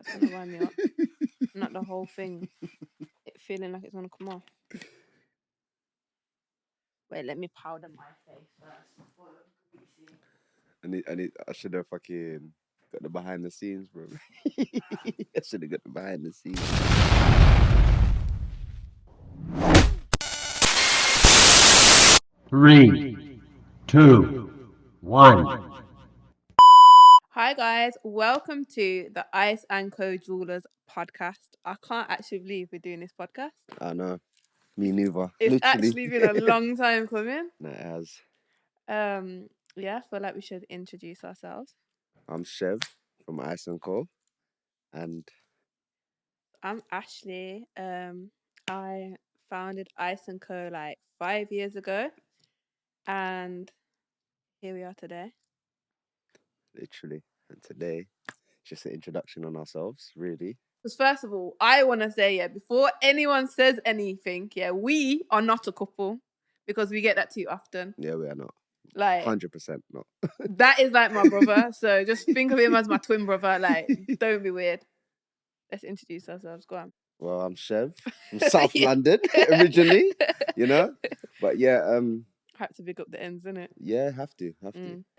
That's gonna wind me up. Not the whole thing. It feeling like it's gonna come off. Wait, let me powder my face first. I should have fucking got the behind the scenes, bro. I should have got the behind the scenes. 3, 2, 1. Hi guys, welcome to the Ice and Co Jewellers Podcast. I can't actually believe we're doing this podcast. I know. Me neither. It's Literally. actually been a long time coming. No, it has. Yeah, I feel like we should introduce ourselves. I'm Chev from Ice and Co. And I'm Ashley. I founded Ice and Co like 5 years ago, and here we are today. literally. And today, just an introduction on ourselves, really. Because first of all, I want to say, before anyone says anything, we are not a couple because we get that too often. Yeah, we are not. Like 100% not. That is like my brother. So just think of him as my twin brother. Like, don't be weird. Let's introduce ourselves. Go on. Well, I'm Chev from South London originally, you know. But yeah, had to pick up the ends, innit? Yeah, have to.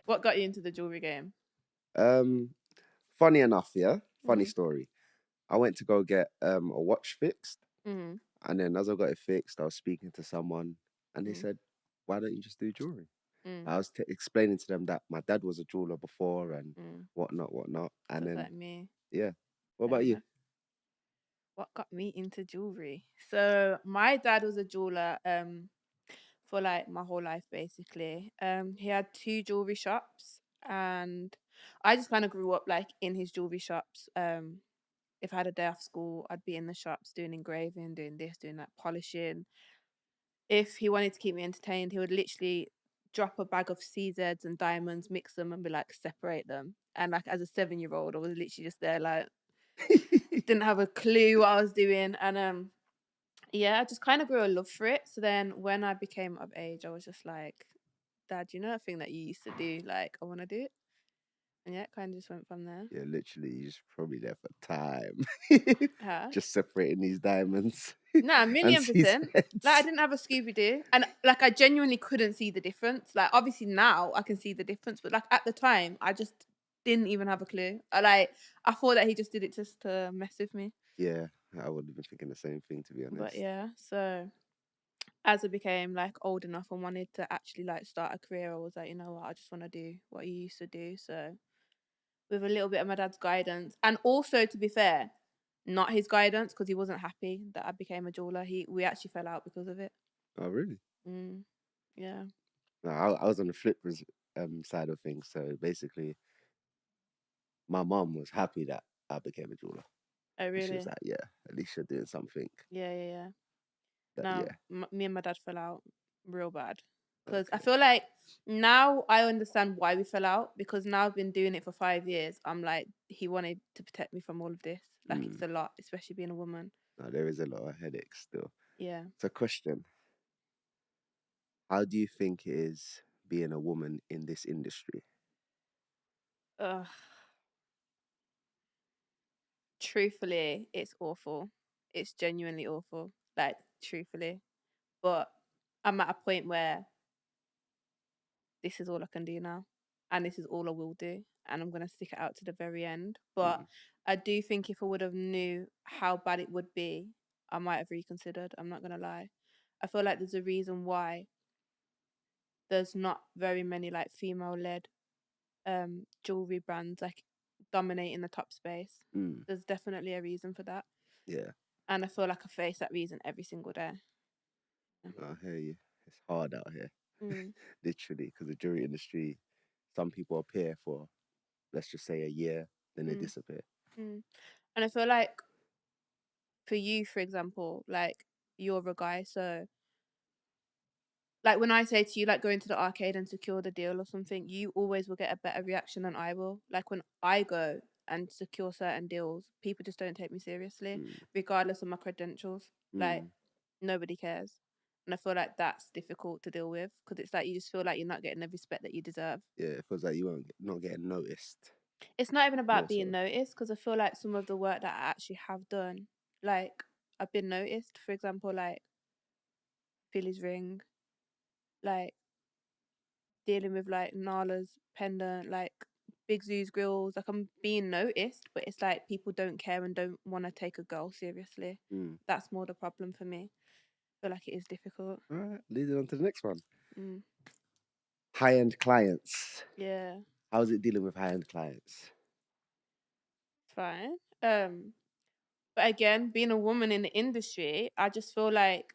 What got you into the jewelry game? Funny enough, funny story. I went to go get a watch fixed, and then as I got it fixed, I was speaking to someone, and they said, "Why don't you just do jewelry?" I was explaining to them that my dad was a jeweler before and whatnot, and then like me. Yeah. What about you? What got me into jewelry? So my dad was a jeweler for like my whole life, basically. He had 2 jewelry shops, and I just kind of grew up like in his jewelry shops. If I had a day off school, I'd be in the shops doing engraving, doing this, doing that, polishing. If he wanted to keep me entertained, he would literally drop a bag of CZs and diamonds, mix them, and be like, separate them. And like as a 7-year-old, I was literally just there, like, didn't have a clue what I was doing. And I just kind of grew a love for it. So then when I became of age, I was just like, Dad, you know that thing that you used to do? Like, I want to do it. And it kind of just went from there. Yeah, literally, you're just probably there for time. Huh? Just separating these diamonds. Nah, 1,000,000%. Like, I didn't have a Scooby-Doo. And like, I genuinely couldn't see the difference. Like, obviously now I can see the difference. But like, at the time, I just didn't even have a clue. I thought that he just did it just to mess with me. Yeah, I would have been thinking the same thing, to be honest. But yeah, so as I became like old enough and wanted to actually like start a career, I was like, you know what, I just want to do what you used to do. So with a little bit of my dad's guidance, and also, to be fair, not his guidance, because he wasn't happy that I became a jeweler. We actually fell out because of it. Oh, really? Yeah. No, I was on the flip side of things. So basically, my mum was happy that I became a jeweler. Oh, really? She was like, yeah, at least you're doing something. Yeah. No, me and my dad fell out real bad. Because I feel like now I understand why we fell out, because now I've been doing it for 5 years. I'm like, he wanted to protect me from all of this. Like, it's a lot, especially being a woman. No, there is a lot of headaches still. Yeah. So, question. How do you think it is being a woman in this industry? Truthfully, it's awful. It's genuinely awful. Like, truthfully. But I'm at a point where this is all I can do now, and this is all I will do, and I'm going to stick it out to the very end. But I do think if I would have knew how bad it would be, I might have reconsidered. I'm not going to lie. I feel like there's a reason why there's not very many like female-led jewelry brands like dominating the top space. There's definitely a reason for that. Yeah. And I feel like I face that reason every single day. I hear you. It's hard out here. Literally, because the jewelry industry, some people appear for, let's just say, a year, then they disappear. And I feel like for you, for example, like, you're a guy, so like when I say to you, like, go into the arcade and secure the deal or something, you always will get a better reaction than I will. Like, when I go and secure certain deals, people just don't take me seriously, regardless of my credentials. Like, nobody cares. And I feel like that's difficult to deal with, because it's like you just feel like you're not getting the respect that you deserve. Yeah, it feels like you not getting noticed. It's not even about Yeah, being so noticed, because I feel like some of the work that I actually have done, like, I've been noticed. For example, like Philly's ring, like dealing with like Nala's pendant, like Big Zoo's grills. Like, I'm being noticed, but it's like people don't care and don't want to take a girl seriously. That's more the problem for me. I feel like it is difficult. all right, leading on to the next one. Mm. High-end clients. Yeah, How's it dealing with high-end clients? it's fine. But again, being a woman in the industry, I just feel like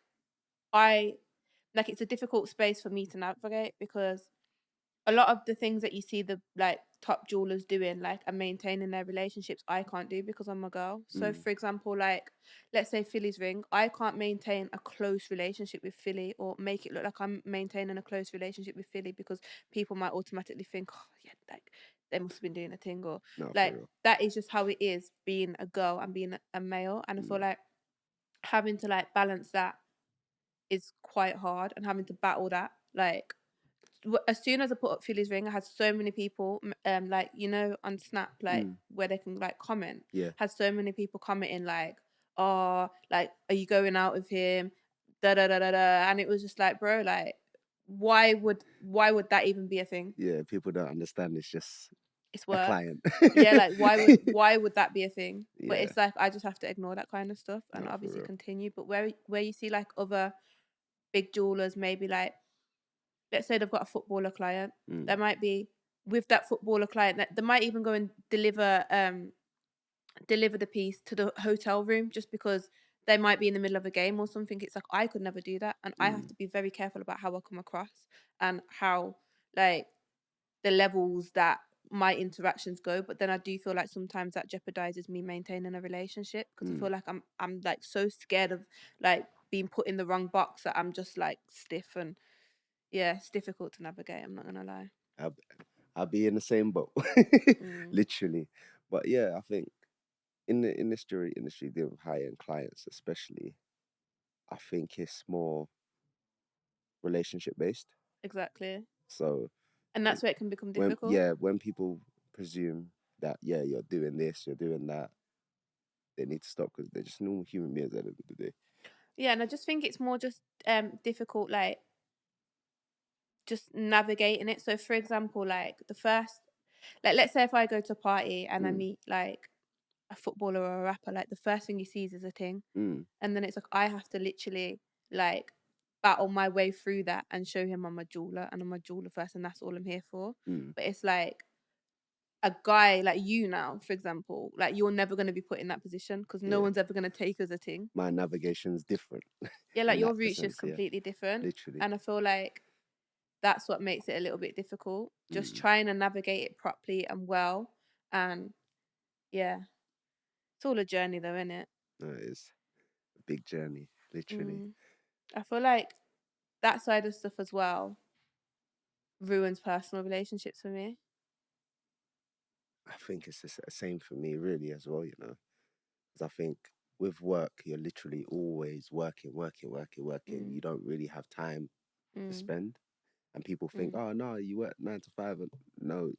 it's a difficult space for me to navigate, because a lot of the things that you see the like top jewelers doing, like, and maintaining their relationships, I can't do because I'm a girl. So for example, like, let's say Philly's ring, I can't maintain a close relationship with Philly or make it look like I'm maintaining a close relationship with Philly, because people might automatically think, oh yeah, like they must have been doing a thing, or No, for like real. that is just how it is being a girl and being a male. And I feel like having to like balance that is quite hard, and having to battle that, like, as soon as I put up Philly's ring, I had so many people, like, you know, on Snap, like, where they can like comment. Yeah. Had so many people commenting like, "Oh, like, are you going out with him?" Da da da da da, and it was just like, bro, like, why would that even be a thing? Yeah, people don't understand. It's just It's a work. client. Yeah, like, why would that be a thing? But Yeah. it's like I just have to ignore that kind of stuff and No, for obviously real. continue. But where you see like other big jewelers, maybe like, let's say they've got a footballer client, there might be, with that footballer client, that they might even go and deliver the piece to the hotel room, just because they might be in the middle of a game or something. It's like, I could never do that, and I have to be very careful about how I come across and how, like, the levels that my interactions go. But then I do feel like sometimes that jeopardizes me maintaining a relationship, because I feel like I'm like so scared of like being put in the wrong box that I'm just like stiff, and yeah, it's difficult to navigate, I'm not gonna lie. I'll be in the same boat, literally. But yeah, I think in this jewelry industry, dealing with high-end clients, especially, I think it's more relationship based. Exactly. So, And that's where it can become when difficult. when people presume that you're doing this, you're doing that, they need to stop, because they're just normal human beings at the end of the day. Yeah, and I just think it's more just difficult, like, just navigating it. So for example, like the first, like, let's say if I go to a party and I meet like a footballer or a rapper, like the first thing he sees is a thing. And then it's like I have to literally like battle my way through that and show him I'm a jeweler and I'm a jeweler first, and that's all I'm here for. But it's like a guy like you now, for example, like, you're never going to be put in that position, because no one's ever going to take as a thing. My navigation's different. Yeah, like in your that route's just sense, yeah. completely different. Literally. And I feel like that's what makes it a little bit difficult. Just trying to navigate it properly and well. And yeah, it's all a journey though, isn't it? No, it's a big journey, literally. I feel like that side of stuff as well ruins personal relationships for me. I think it's the same for me, really, as well, because I think with work, you're literally always working. You don't really have time to spend. And people think, oh, no, you work 9 to 5. And no,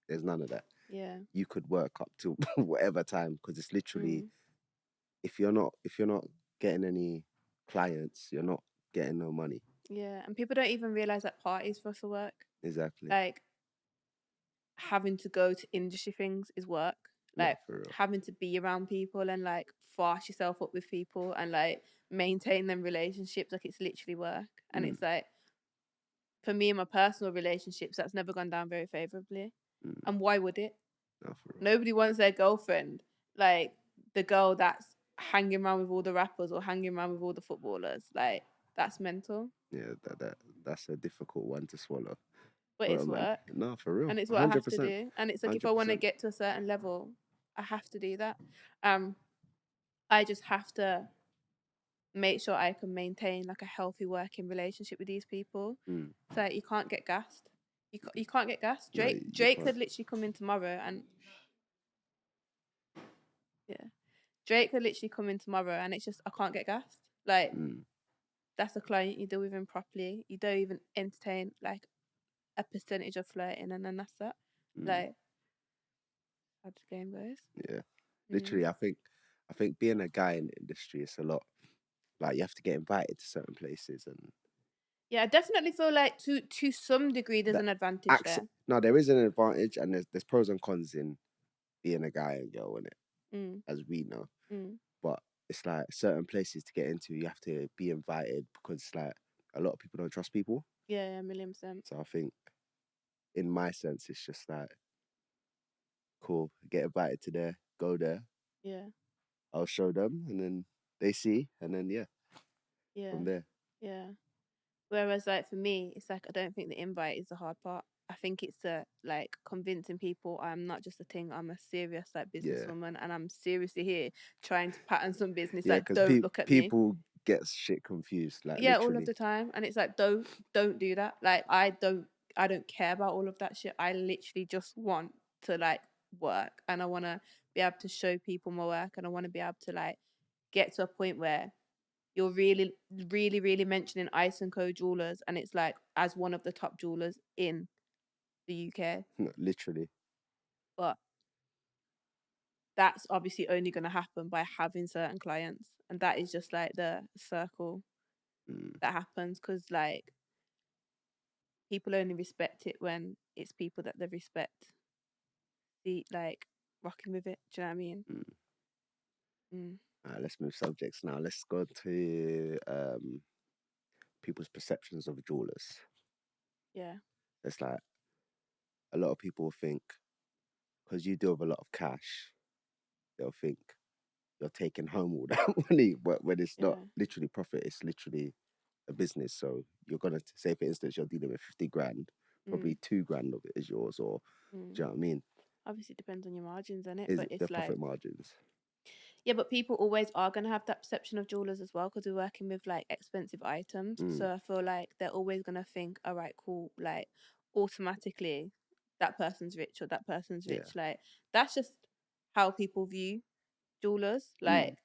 there's none of that. Yeah. You could work up to whatever time, because it's literally, if you're not getting any clients, you're not getting no money. Yeah, and people don't even realize that parties for us are work. Exactly. Like, having to go to industry things is work. Like, having to be around people and like fast yourself up with people and like maintain them relationships, like, it's literally work. And it's like, for me in my personal relationships, that's never gone down very favorably. And why would it? No, Nobody wants their girlfriend, like, the girl that's hanging around with all the rappers or hanging around with all the footballers. Like, that's mental. Yeah, that's a difficult one to swallow. But it's work. No, for real. And it's what 100%. I have to do. And it's like, if I want to 100%. get to a certain level, I have to do that. I just have to make sure I can maintain like a healthy working relationship with these people. So you can't get gassed. You can't get gassed. Drake could literally come in tomorrow and Drake could literally come in tomorrow and it's just, I can't get gassed. Like, that's a client, you deal with him properly. You don't even entertain like a percentage of flirting, and then that's that. Like, how the game goes. Yeah, literally. I think being a guy in the industry is a lot. Like you have to get invited to certain places, and yeah, I definitely feel like to some degree there's an advantage there. No, there is an advantage, and there's pros and cons in being a guy and girl in it, as we know. But it's like certain places to get into, you have to be invited because it's like a lot of people don't trust people. Yeah, 1,000,000%. So I think, in my sense, it's just like cool. Get invited to there, go there. Yeah. I'll show them, and then they see, and then yeah, from there. Yeah. Whereas like for me, it's like I don't think the invite is the hard part. I think it's like convincing people I'm not just a thing. I'm a serious like businesswoman, and I'm seriously here trying to pattern some business. Yeah, like don't look at me. People get shit confused. Like literally. all of the time, and it's like don't do that. Like I don't care about all of that shit. I literally just want to like work, and I want to be able to show people my work, and I want to be able to like get to a point where you're really, really, really mentioning Ice and Co Jewellers, and it's like as one of the top jewellers in the UK. No, literally. But that's obviously only going to happen by having certain clients, and that is just like the circle that happens, because like people only respect it when it's people that they respect. See, like rocking with it. Do you know what I mean? Alright, let's move subjects now. Let's go to people's perceptions of jewellers. Yeah. It's like a lot of people think because you deal with a lot of cash, they'll think you're taking home all that money, but when it's not literally profit, it's literally a business. So you're gonna say, for instance, you're dealing with 50 grand, probably 2 grand of it is yours, or do you know what I mean? Obviously, it depends on your margins, innit? Is but it it's the like profit margins? Yeah, but people always are going to have that perception of jewellers as well, because we're working with like expensive items. So I feel like they're always going to think, all right, cool, like automatically that person's rich or that person's rich. Like that's just how people view jewellers. Like,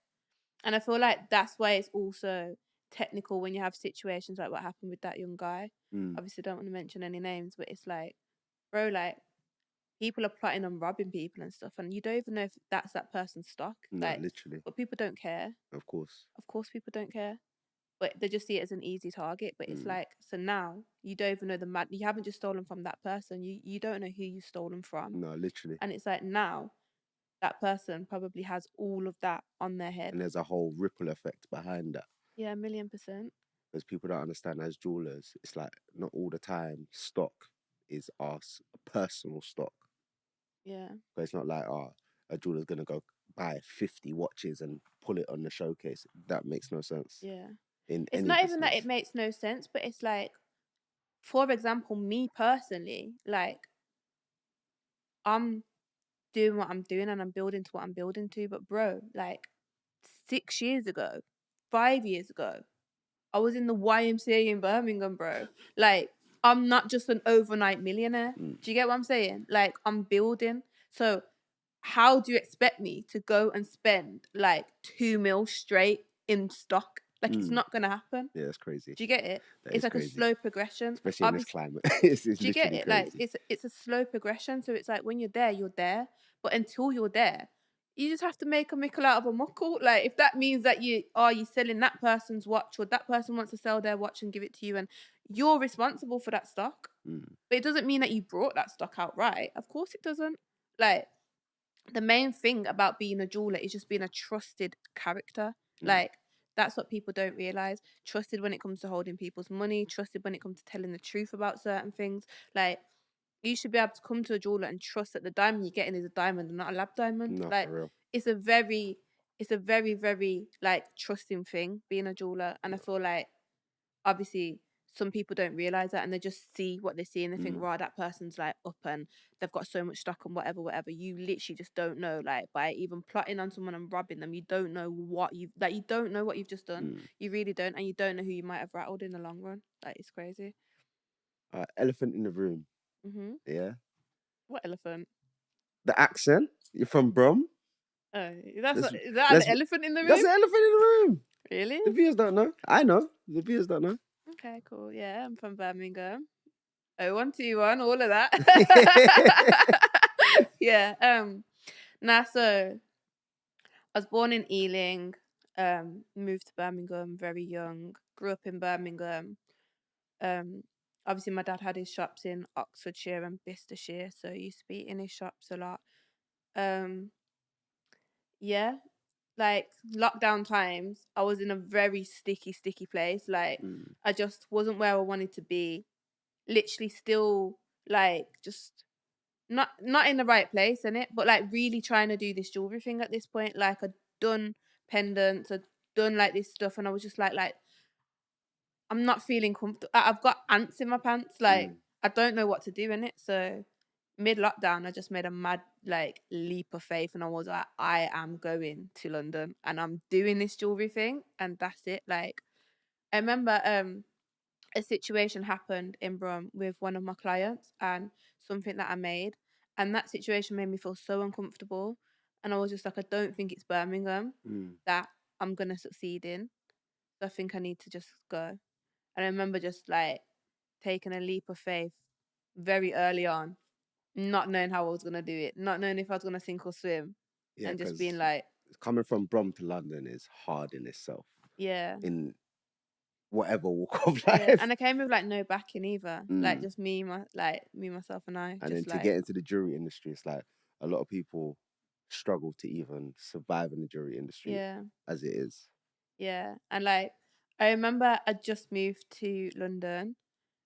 and I feel like that's why it's also technical when you have situations like what happened with that young guy. Obviously, don't want to mention any names, but it's like, bro, like people are plotting on robbing people and stuff, and you don't even know if that's that person's stock. No, like, literally. But people don't care. Of course, people don't care. But they just see it as an easy target. But it's like, so now you don't even know you haven't just stolen from that person. You don't know who you've stolen from. No, literally. And it's like now that person probably has all of that on their head. And there's a whole ripple effect behind that. Yeah, 1,000,000%. Because people don't understand, as jewellers, it's like not all the time stock is our personal stock. Yeah. But it's not like, a jeweller's going to go buy 50 watches and pull it on the showcase. That makes no sense. Yeah. It's not even that it makes no sense, but it's like, for example, me personally, like, I'm doing what I'm doing and I'm building to what I'm building to. But bro, like 6 years ago, 5 years ago, I was in the YMCA in Birmingham, bro. Like, I'm not just an overnight millionaire. Do you get what I'm saying? Like, I'm building. So how do you expect me to go and spend like 2 mil straight in stock? Like, it's not going to happen. Yeah, that's crazy. Do you get it? It's like crazy. A slow progression. Especially in this climate. It's do you get it? Crazy. Like, it's a slow progression. So it's like when you're there, you're there. But until you're there, you just have to make a mickle out of a muckle. Like, if that means that you're selling that person's watch, or that person wants to sell their watch and give it to you, and you're responsible for that stock. But it doesn't mean that you brought that stock outright. Of course it doesn't. Like, the main thing about being a jeweler is just being a trusted character. Like, that's what people don't realize. Trusted when it comes to holding people's money. Trusted when it comes to telling the truth about certain things. Like, you should be able to come to a jeweler and trust that the diamond you're getting is a diamond and not a lab diamond. No, like, for real. It's a very, very like trusting thing, being a jeweler. And I feel like obviously some people don't realize that, and they just see what they see and they think, wow, that person's like up and they've got so much stock and whatever. You literally just don't know. Like, by even plotting on someone and robbing them, you don't know what you've just done. You really don't, and you don't know who you might have rattled in the long run. Like, it's crazy. Elephant in the room. Yeah. What elephant? The accent. You're from Brum. Oh, is that an elephant in the room? That's an elephant in the room. Really? The viewers don't know. I know. The viewers don't know. Okay, cool. Yeah, I'm from Birmingham. 0121, all of that. Yeah. Nah, so I was born in Ealing, moved to Birmingham very young, grew up in Birmingham. Obviously my dad had his shops in Oxfordshire and Bicester, so I used to be in his shops a lot. Yeah, like lockdown times, I was in a very sticky place. Like I just wasn't where I wanted to be. Literally still like just not in the right place, innit? But like really trying to do this jewelry thing at this point. Like I'd done pendants, I'd done like this stuff, and I was just like I'm not feeling comfortable. I've got ants in my pants. Like I don't know what to do in it. So mid lockdown, I just made a mad like leap of faith, and I was like, I am going to London, and I'm doing this jewelry thing, and that's it. Like I remember a situation happened in Brum with one of my clients, and something that I made, and that situation made me feel so uncomfortable, and I was just like, I don't think it's Birmingham that I'm gonna succeed in. So I think I need to just go. And I remember just like taking a leap of faith very early on, not knowing how I was gonna do it, not knowing if I was gonna sink or swim, Yeah, and just 'cause being like, coming from Brom to London is hard in itself. yeah, In whatever walk of yeah. life. And I came with like no backing either, like just me, myself, and I. And just then to get into the jewelry industry, it's like a lot of people struggle to even survive in the jewelry industry yeah, as it is. yeah. And like I remember I just moved to London,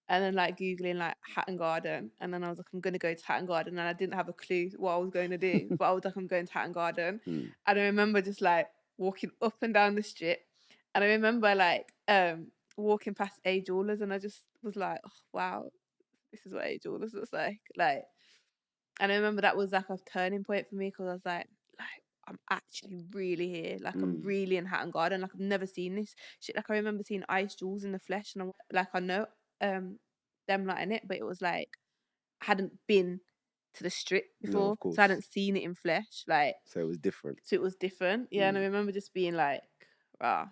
and then like googling like Hatton Garden, and then I was like, I'm gonna go to Hatton Garden, and I didn't have a clue what I was going to do, but I was like, I'm going to Hatton Garden. And I remember just like walking up and down the strip, and I remember like walking past A Jewellers, and I just was like, oh, wow, this is what A Jewellers looks like. And I remember that was like a turning point for me, because I was like I'm actually really here. Like I'm really in Hatton Garden. Like I've never seen this shit. Like I remember seeing ice jewels in the flesh, and I'm like, I know them not in it, but it was like I hadn't been to the strip No, before, of course. so I hadn't seen it in flesh. Like So it was different. Yeah, and I remember just being like, ah.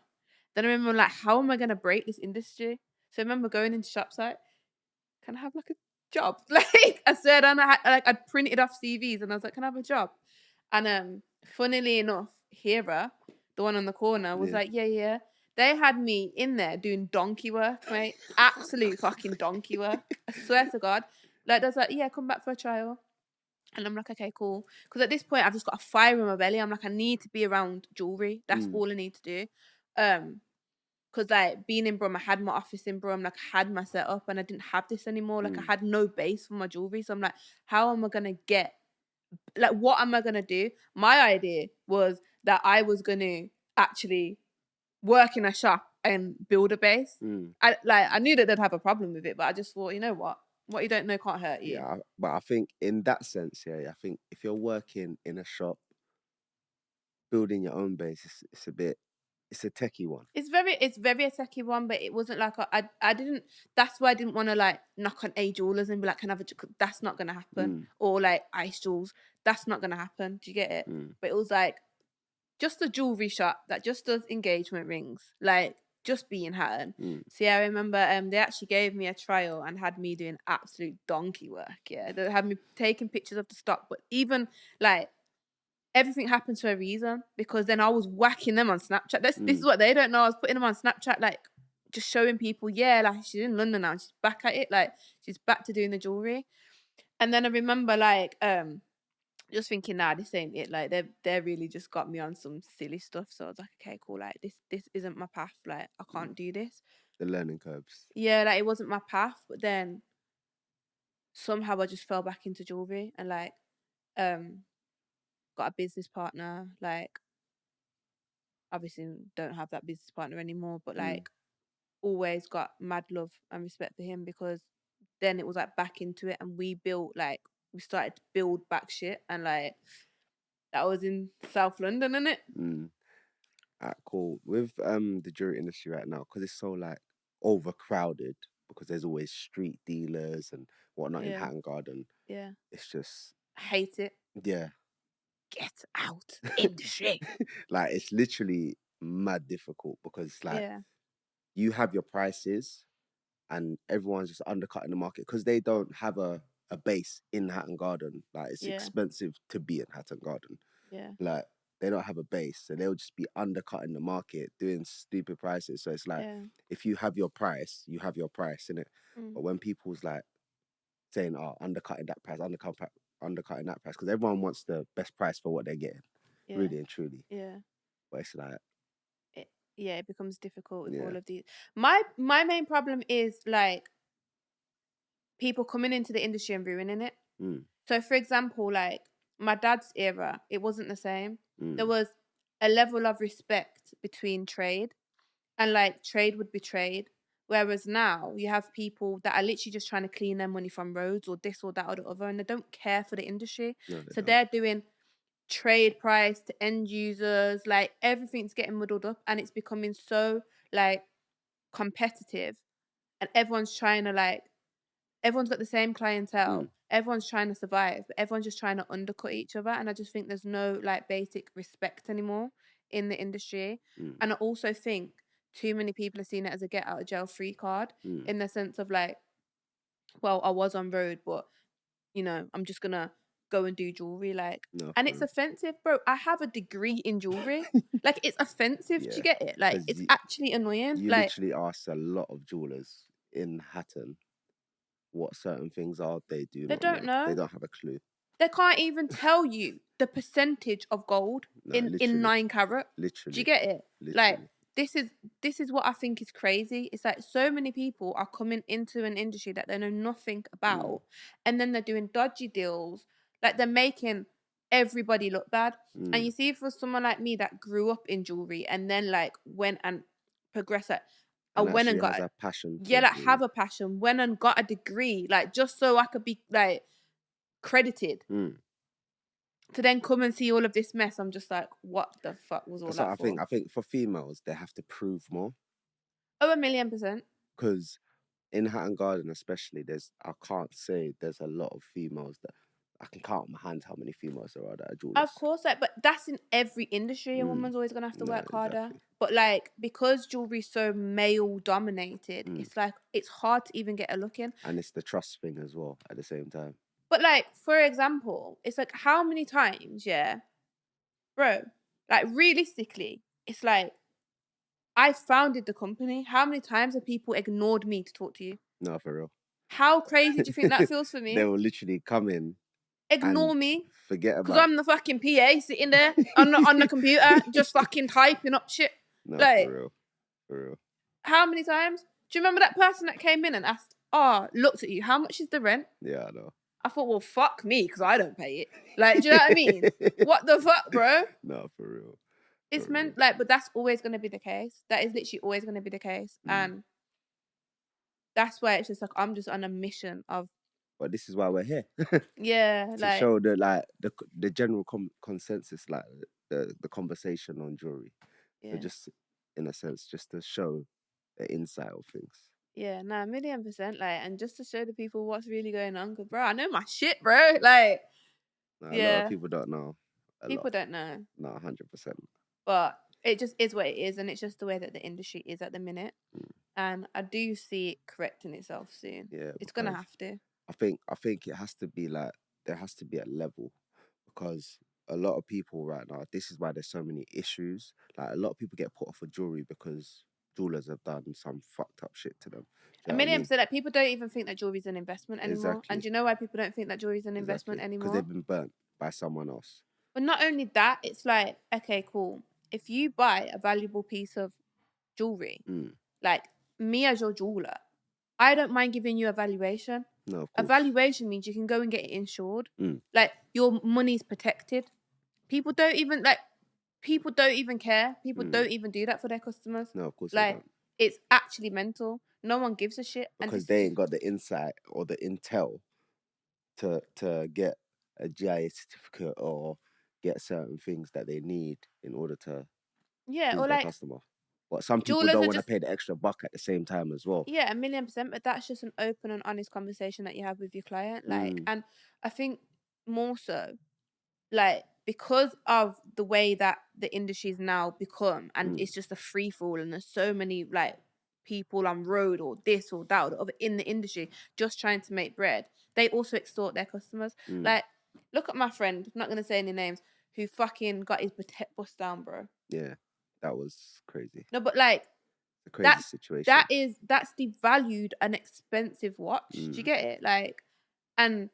Then I remember like, how am I gonna break this industry? So I remember going into shops like, can I have like a job? Like I said, and I'd printed off CVs, and I was like, can I have a job? And funnily enough, Hera, the one on the corner, was like, yeah. They had me in there doing donkey work, mate. Absolute fucking donkey work. I swear to God. Like, there's like, yeah, come back for a trial. And I'm like, okay, cool. Because at this point, I've just got a fire in my belly. I'm like, I need to be around jewelry. That's all I need to do. Because like being in Brum, I had my office in Brum, like I had my setup, and I didn't have this anymore. Like I had no base for my jewelry. So I'm like, how am I going to get, like, what am I going to do? My idea was that I was going to actually work in a shop and build a base. I knew that they'd have a problem with it, but I just thought, you know what you don't know can't hurt you. Yeah, but I think in that sense, I think if you're working in a shop, building your own base, it's a techie one. It's very a techie one, but it wasn't like I didn't. That's why I didn't want to like knock on A Jewellers and be like, can I have a, that's not gonna happen. Or like Ice Jewels, that's not gonna happen. Do you get it? But it was like just a jewelry shop that just does engagement rings, like just being Hatton. So yeah, I remember they actually gave me a trial and had me doing absolute donkey work. Yeah, they had me taking pictures of the stock, but even like everything happens for a reason, because then I was whacking them on Snapchat. This is what they don't know. I was putting them on Snapchat, like just showing people, yeah, like she's in London now. She's back at it. Like she's back to doing the jewelry. And then I remember like just thinking, nah, this ain't it. Like they really just got me on some silly stuff. So I was like, okay, cool. Like this isn't my path. Like I can't do this. The learning curves. Yeah, like it wasn't my path. But then somehow I just fell back into jewelry, and like got a business partner. Like obviously don't have that business partner anymore, but like always got mad love and respect for him, because then it was like back into it, and we started to build back shit, and like that was in South London, innit? Cool. With the jewelry industry right now, because it's so like overcrowded, because there's always street dealers and whatnot in Hatton Garden. Yeah. It's just, I hate it. yeah. Get out industry. Like it's literally mad difficult, because like you have your prices and everyone's just undercutting the market because they don't have a base in Hatton Garden. Like it's expensive to be in Hatton Garden. Yeah. Like, they don't have a base, so they'll just be undercutting the market, doing stupid prices. So it's like, if you have your price, you have your price, innit? But when people's like saying, "Oh, undercutting that price, undercutting that price," because everyone wants the best price for what they're getting, really and truly. Yeah. But it's like, it becomes difficult with all of these. My main problem is like people coming into the industry and ruining it. So, for example, like my dad's era, it wasn't the same. There was a level of respect between trade, and like trade would be trade. Whereas now you have people that are literally just trying to clean their money from roads or this or that or the other, and they don't care for the industry. So they're doing trade price to end users, like everything's getting muddled up, and it's becoming so like competitive, and everyone's trying to like, everyone's got the same clientele, everyone's trying to survive, but everyone's just trying to undercut each other. And I just think there's no like basic respect anymore in the industry. And I also think too many people are seeing it as a get out of jail free card, in the sense of like, well, I was on road, but you know, I'm just gonna go and do jewelry, like, and it's offensive, bro. I have a degree in jewelry. Like, it's offensive. Do you get it? Like, it's actually annoying. You like, literally ask a lot of jewelers in Hatton what certain things are. They don't know. They don't have a clue. They can't even tell you the percentage of gold in 9 carat. Literally. Do you get it? Literally. Like, this is what I think is crazy. It's like so many people are coming into an industry that they know nothing about, and then they're doing dodgy deals. Like, they're making everybody look bad. And you see, for someone like me that grew up in jewelry and then like went and progressed, like, I went and got a passion. Yeah, like, have a passion. Went and got a degree, like, just so I could be like credited. To then come and see all of this mess, I'm just like, what the fuck was all that for? I think for females, they have to prove more. Oh, 1,000,000%. Because in Hatton Garden especially, I can't say there's a lot of females that, I can count on my hands how many females there are that are jewelers. Of course, like, but that's in every industry. A woman's always gonna have to work harder. But like, because jewelry's so male dominated, it's like, it's hard to even get a look in. And it's the trust thing as well at the same time. But like, for example, it's like, how many times, bro, like, realistically, it's like, I founded the company. How many times have people ignored me to talk to you? No, for real. How crazy do you think that feels for me? They will literally come in, ignore me, forget about, because I'm the fucking PA sitting there on the computer, just fucking typing up shit. No, like, for real. How many times? Do you remember that person that came in and asked, looked at you, how much is the rent? Yeah, I know. I thought, well, fuck me, because I don't pay it. Like, do you know what I mean? What the fuck, bro? No, for real. It's meant, like, but that's always going to be the case. That is literally always going to be the case. And that's why it's just like, I'm just on a mission of. But this is why we're here. Yeah, to show the general consensus, like the conversation on jewelry. Yeah. So just in a sense, just to show the insight of things. Yeah, 1,000,000%. Like, and just to show the people what's really going on, because, bro, I know my shit, bro. Like, a lot of people don't know. People don't know. No, 100%. But it just is what it is, and it's just the way that the industry is at the minute. And I do see it correcting itself soon. Yeah, it's gonna have to. I think it has to be like, there has to be a level, because a lot of people right now, this is why there's so many issues. Like, a lot of people get put off of jewelry because jewelers have done some fucked up shit to them. 1,000,000%. Like, people don't even think that jewelry is an investment anymore. Exactly. And do you know why people don't think that jewelry is an investment anymore? Because they've been burnt by someone else. But not only that, it's like, okay, cool. If you buy a valuable piece of jewelry, like me as your jeweler, I don't mind giving you a valuation. No, of course. A valuation means you can go and get it insured. Like, your money's protected. People don't even care. People don't even do that for their customers. No, of course. Like, it's actually mental. No one gives a shit. Because they ain't got the insight or the intel to get a GIA certificate or get certain things that they need in order to or like customer. But some people don't want to pay the extra buck at the same time as well. Yeah, 1,000,000%. But that's just an open and honest conversation that you have with your client. Like, and I think more so, like, because of the way that the industry's now become, and it's just a free for all, and there's so many like people on road or this or that or the other in the industry just trying to make bread. They also extort their customers. Like, look at my friend, I'm not going to say any names, who fucking got his bust down, bro. Yeah, that was crazy. No, but like, a crazy situation. That's devalued an expensive watch. Do you get it? Like, and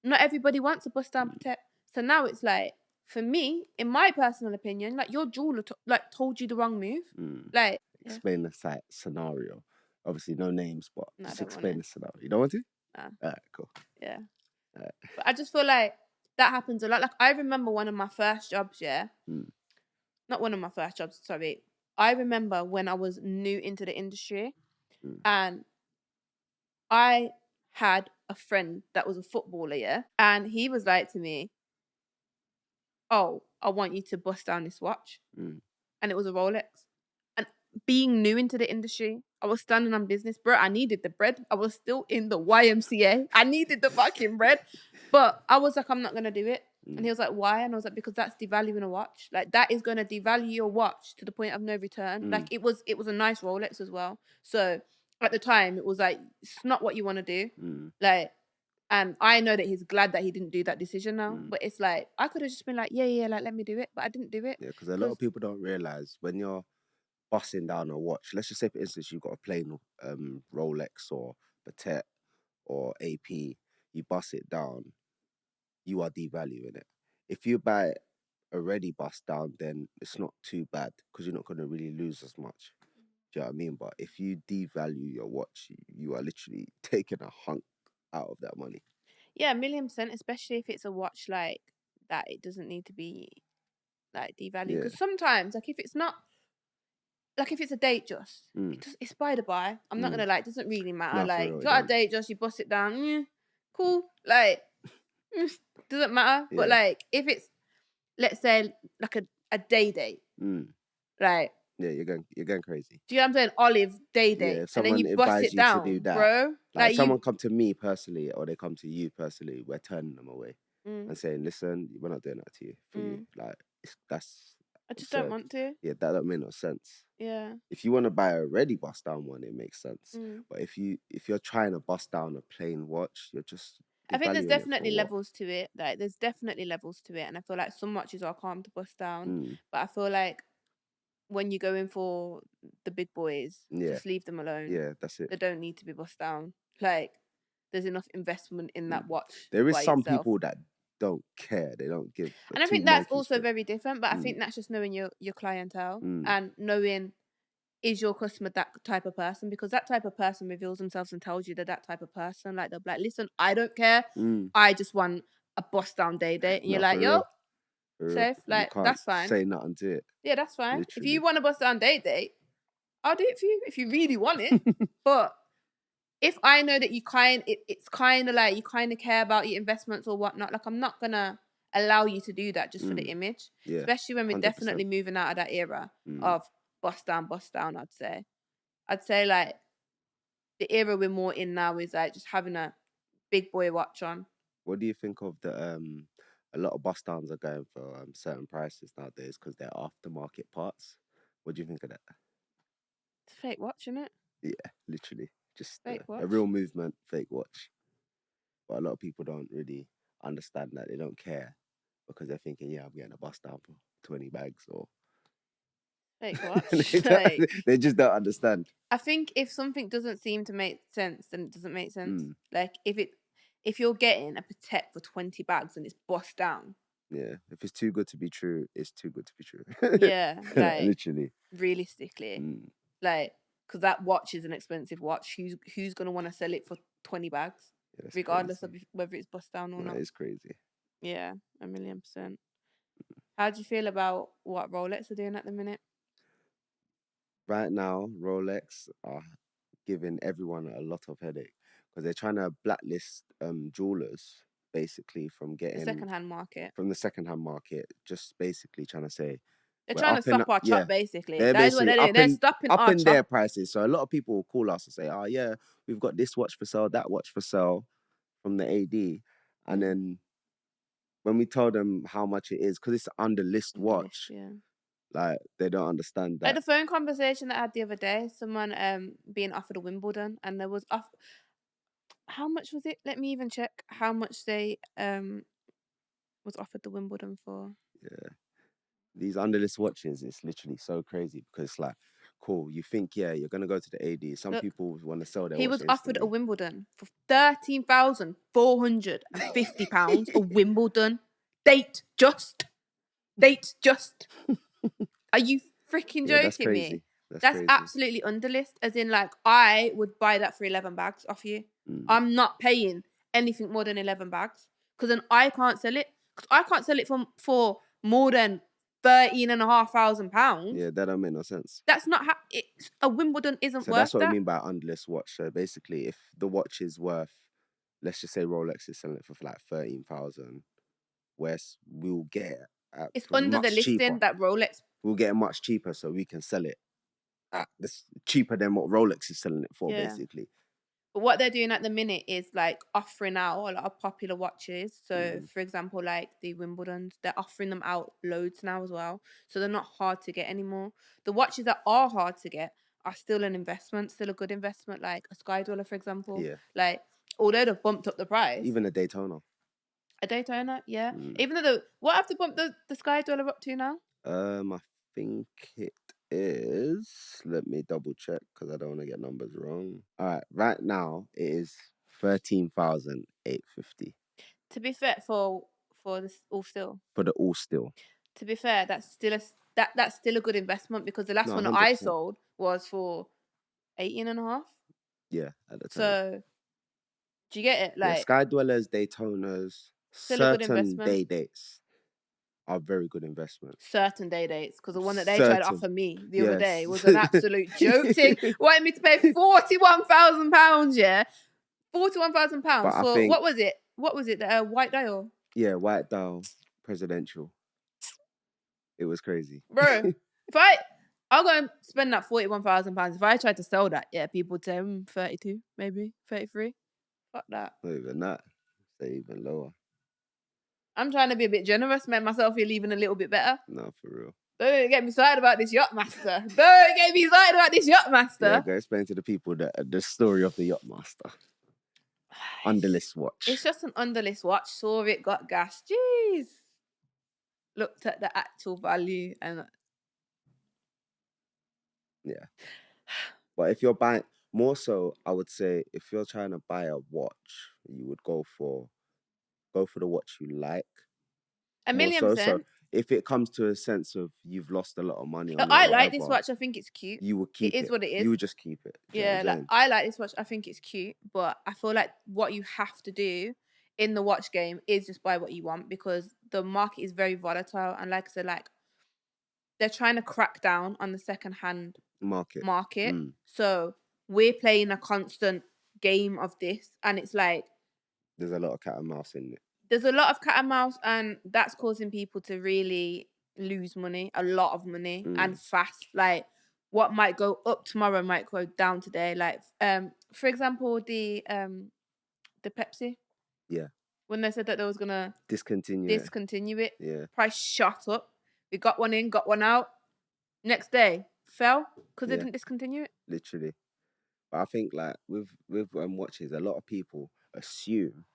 not everybody wants a bust down protect. So now it's like, for me, in my personal opinion, like your jeweler told you the wrong move. Like, explain the scenario. Obviously, no names, but No, just I don't explain wanna. the scenario. You don't want to? Nah. Alright, cool. Yeah. Alright. But I just feel like that happens a lot. Like, I remember one of my first jobs, yeah. Not one of my first jobs, sorry. I remember when I was new into the industry and I had a friend that was a footballer, yeah. And he was like to me, oh, I want you to bust down this watch. And it was a Rolex. And being new into the industry, I was standing on business, bro. I needed the bread. I was still in the YMCA. I needed the fucking bread. But I was like, I'm not going to do it. And he was like, why? And I was like, because that's devaluing a watch. Like, that is going to devalue your watch to the point of no return. Like, it was a nice Rolex as well. So at the time, it was like, it's not what you want to do. Like, and I know that he's glad that he didn't do that decision now. But it's like, I could have just been like, yeah, like, let me do it. But I didn't do it. Yeah, because a lot of people don't realise when you're busting down a watch, let's just say, for instance, you've got a plain Rolex or Patek or AP, you bust it down, you are devaluing it. If you buy it already bust down, then it's not too bad because you're not going to really lose as much. Do you know what I mean? But if you devalue your watch, you are literally taking a hunk out of that money. Yeah, 1,000,000%, especially if it's a watch like that, it doesn't need to be like devalued. Because sometimes, like, if it's not, like, if it's a date just, it's by the by. I'm not gonna lie, it doesn't really matter. No, for like, real, you it got a don't. date just, you bust it down, cool. Like, doesn't matter. But like, if it's, let's say, like a day date, like, yeah, you're going crazy. do you know what I'm saying? Olive day date, Yeah, if and then someone you bust advised it you down, to do that, bro. like if someone come to me personally or they come to you personally, we're turning them away and saying, listen, we're not doing that to you for you. Like, that's I just absurd. don't want to. Yeah, that don't make no sense. Yeah. If you want to buy a ready bust down one, it makes sense. But if you're trying to bust down a plain watch, you're just I think there's devaluing it definitely for what? levels to it. Like, there's definitely levels to it, and I feel like some watches are calm to bust down. But I feel like when you're going for the big boys, just leave them alone. Yeah, that's it. They don't need to be bust down. Like, there's enough investment in that watch. There is by some itself. people that don't care. They don't give. And I think that's also very different. But I think that's just knowing your clientele and knowing, is your customer that type of person? Because that type of person reveals themselves and tells you they're that type of person. Like, they'll be like, listen, I don't care. I just want a bust down day date. And you're like, yo, safe. Like, that's fine. Say nothing to it. Yeah, that's fine. Literally. If you want a bust down day date, I'll do it for you if you really want it. But if I know that it's kind of like you kind of care about your investments or whatnot, like, I'm not gonna allow you to do that just for the image. Yeah, especially when we're 100%. definitely moving out of that era of bust down. I'd say like the era we're more in now is like just having a big boy watch on. What do you think of the a lot of bust downs are going for certain prices nowadays because they're aftermarket parts? What do you think of that? It's a fake watch, isn't it? Yeah, literally. Just Fake watch. a real movement, fake watch. But a lot of people don't really understand that. They don't care because they're thinking, yeah, I'm getting a bust down for 20 bags or... Fake watch. They just don't understand. I think if something doesn't seem to make sense, then it doesn't make sense. Like, if you're getting a Patek for 20 bags and it's bust down. Yeah, if it's too good to be true, it's too good to be true. Yeah, like, literally. Realistically. Like, because that watch is an expensive watch. Who's going to want to sell it for 20 bags? Yeah, regardless of whether it's bust down or not. That is crazy. Yeah, 1,000,000%. How do you feel about what Rolex are doing at the minute? Right now, Rolex are giving everyone a lot of headache because they're trying to blacklist jewelers basically from getting the second-hand market. From the second-hand market, just basically trying to say they're trying to stop our chop, basically. That's what they're doing. They're stopping our chop. Upping their prices. So a lot of people will call us and say, oh, yeah, we've got this watch for sale, that watch for sale from the AD. And then when we tell them how much it is, because it's an under list watch, like, they don't understand that. Like the phone conversation that I had the other day, someone being offered a Wimbledon, and there was how much was it? Let me even check how much they was offered the Wimbledon for. Yeah. These underlist watches, it's literally so crazy because it's like, cool, you think, yeah, you're going to go to the AD. Some Look, people want to sell their he watch was offered a instantly. Wimbledon for £13,450. A Wimbledon. Date just. Are you freaking Yeah, that's joking me? crazy. That's Crazy. absolutely underlist. As in, like, I would buy that for 11 bags off you. I'm not paying anything more than 11 bags because then I can't sell it. Because I can't sell it for more than £13,500. Yeah, that don't make no sense. That's not how a Wimbledon isn't So worth that's what that. I mean by underlist watch. So basically, if the watch is worth, let's just say Rolex is selling it for like 13,000, whereas we'll get it at It's under the much listing cheaper. that Rolex. We'll get it much cheaper, so we can sell it at this cheaper than what Rolex is selling it for, basically. But what they're doing at the minute is like offering out a lot of popular watches. So, for example, like the Wimbledons, they're offering them out loads now as well. So they're not hard to get anymore. The watches that are hard to get are still an investment, still a good investment, like a Sky Dweller, for example. Yeah. Like, although they've bumped up the price. Even a Daytona. A Daytona, yeah. Even though what have they bumped the Sky Dweller up to now? I think it is. Let me double check because I don't want to get numbers wrong. All right, right now it is 13,850. To be fair, for this all still. For the all still. To be fair, that's still a good investment because the last one 100%. I sold was for 18.5. Yeah, at the time. So do you get it? Like, Sky Dwellers, Daytonas, still a good certain investment. day dates are very good investments. Certain day dates, because the one that they tried to offer me the other day was an absolute joke thing. Wanted me to pay £41,000, yeah, £41,000 for what was it? What was it? The white dial. Yeah, white dial presidential. It was crazy, bro. I'll go and spend that £41,000. If I tried to sell that, yeah, people would say 32, maybe 33. Fuck that. Not even that. Say even lower. I'm trying to be a bit generous, make myself feel even a little bit better. No, for real. Don't get me started about this yacht master. Yeah, go explain to the people the story of the yacht master. Underlist watch. It's just an underlist watch. Saw it, got gas. Jeez. Looked at the actual value and yeah. But if you're buying more so, I would say if you're trying to buy a watch, you would go for the watch you like. 1,000,000%. So if it comes to a sense of you've lost a lot of money on it, I like this watch. I think it's cute. You would keep it. It is what it is. You would just keep it. Yeah, like I like this watch. I think it's cute, but I feel like what you have to do in the watch game is just buy what you want because the market is very volatile. And like I said, like they're trying to crack down on the second-hand market. So we're playing a constant game of this, and it's like there's a lot of cat and mouse in it. There's a lot of cat and mouse, and that's causing people to really lose money, a lot of money, and fast. Like what might go up tomorrow might go down today. Like for example, the Pepsi. Yeah. When they said that they was gonna discontinue it, yeah, price shot up. We got one in, got one out. Next day fell because they didn't discontinue it. Literally, but I think like with watches, a lot of people assume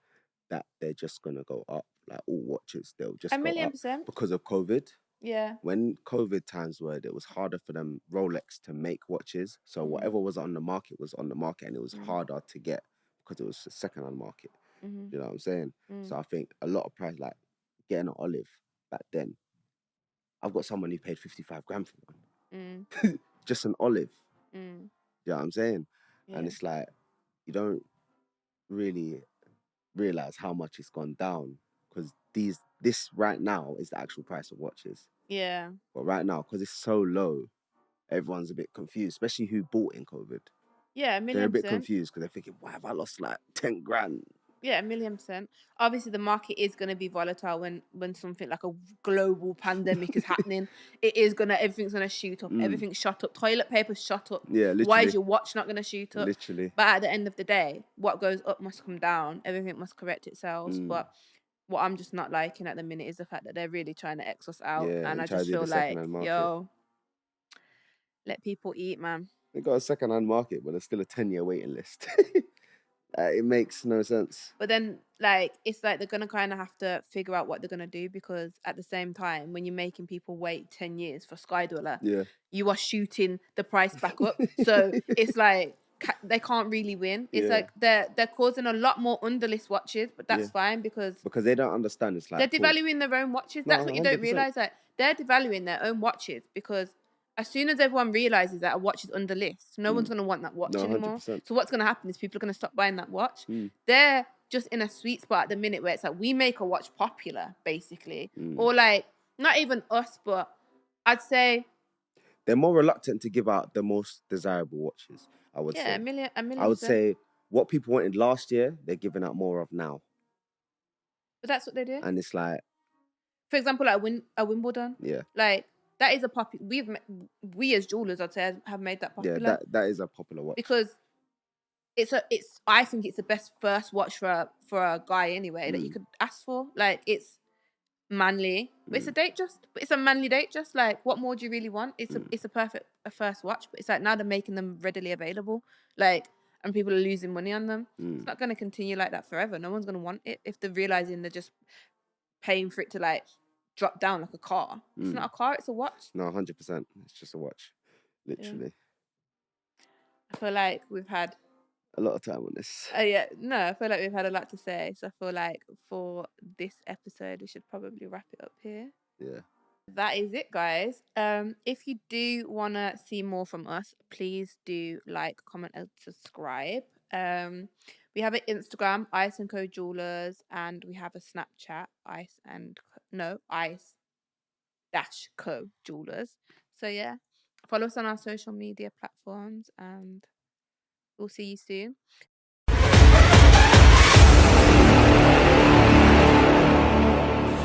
that they're just gonna go up. Like all watches, they'll just 1,000,000% because of COVID. Yeah. When COVID times were, it was harder for them Rolex to make watches. So whatever was on the market was on the market, and it was harder to get because it was a second-hand market. You know what I'm saying? So I think a lot of price, like getting an olive back then. I've got someone who paid 55 grand for one. Just an olive. You know what I'm saying? Yeah. And it's like you don't really realize how much it's gone down because this right now is the actual price of watches. Yeah. But right now, because it's so low, everyone's a bit confused, especially who bought in COVID. Yeah, 1,000,000%. They're a bit confused because they're thinking, why have I lost like 10 grand? Yeah, 1,000,000%. Obviously, the market is going to be volatile when something like a global pandemic is happening. Everything's going to shoot up. Everything's shot up. Toilet paper's shot up. Yeah, literally. Why is your watch not going to shoot up? Literally. But at the end of the day, what goes up must come down. Everything must correct itself. But what I'm just not liking at the minute is the fact that they're really trying to X us out. Yeah, and I just feel like, yo, let people eat, man. They got a second-hand market, but there's still a 10-year waiting list. It makes no sense. But then, like, it's like they're gonna kind of have to figure out what they're gonna do, because at the same time, when you're making people wait 10 years for Sky Dweller, you are shooting the price back up. So it's like they can't really win. It's like they're causing a lot more underlist watches, but that's fine because they don't understand. It's like they're devaluing their own watches. That's what you don't realize. Like, they're devaluing their own watches because as soon as everyone realizes that a watch is under list, no one's going to want that watch anymore. 100%. So what's going to happen is people are going to stop buying that watch. They're just in a sweet spot at the minute where it's like we make a watch popular, basically. Or like, not even us, but I'd say they're more reluctant to give out the most desirable watches, I would say. A million. I would say what people wanted last year, they're giving out more of now. But that's what they did. And it's like, for example, like a Wimbledon. Yeah. Like, that is a popular. We as jewelers, I'd say, have made that popular. Yeah, that is a popular watch because I think it's the best first watch for a guy anyway that you could ask for. Like, it's manly. But it's a date just. It's a manly date just. Like, what more do you really want? It's a perfect first watch. But it's like now they're making them readily available. Like, and people are losing money on them. It's not going to continue like that forever. No one's going to want it if they're realizing they're just paying for it to like drop down like a car. It's not a car, it's a watch. No, 100%. It's just a watch. Literally. Yeah. I feel like we've had a lot of time on this. I feel like we've had a lot to say. So I feel like for this episode, we should probably wrap it up here. Yeah. That is it, guys. If you do want to see more from us, please do like, comment, and subscribe. We have an Instagram, Ice and Co Jewellers, and we have a Snapchat, Ice Co Jewellers. So yeah, follow us on our social media platforms, and we'll see you soon.